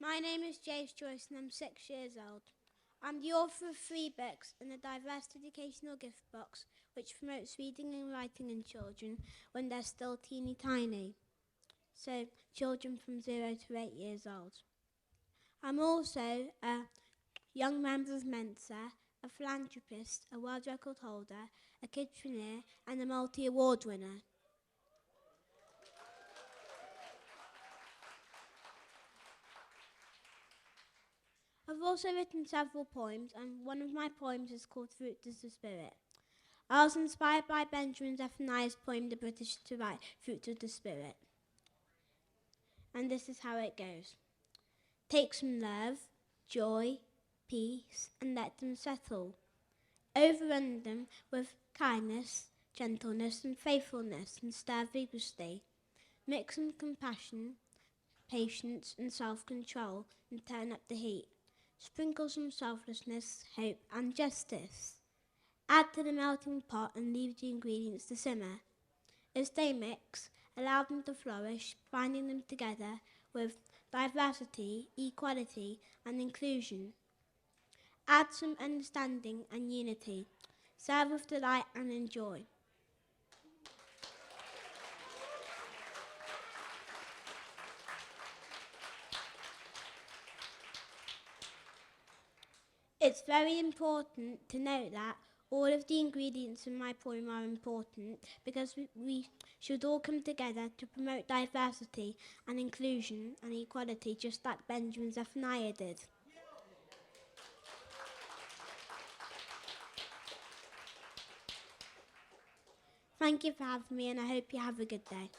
My name is Jayce Joyce and I'm 6 years old. I'm the author of 3 books in the Diverse Educational Gift Box, which promotes reading and writing in children when they're still teeny tiny, so children from 0 to 8 years old. I'm also a young member of Mensa, a philanthropist, a world record holder, a kidpreneur and a multi-award winner. I've also written several poems, and one of my poems is called Fruit of the Spirit. I was inspired by Benjamin Zephaniah's poem, The British to write Fruit of the Spirit. And this is how it goes. Take some love, joy, peace, and let them settle. Overrun them with kindness, gentleness, and faithfulness, and stir vigorously. Mix some compassion, patience, and self-control, and turn up the heat. Sprinkle some selflessness, hope, and justice. Add to the melting pot and leave the ingredients to simmer. As they mix, allow them to flourish, binding them together with diversity, equality, and inclusion. Add some understanding and unity. Serve with delight and enjoy. It's very important to note that all of the ingredients in my poem are important because we should all come together to promote diversity and inclusion and equality, just like Benjamin Zephaniah did. Thank you for having me, and I hope you have a good day.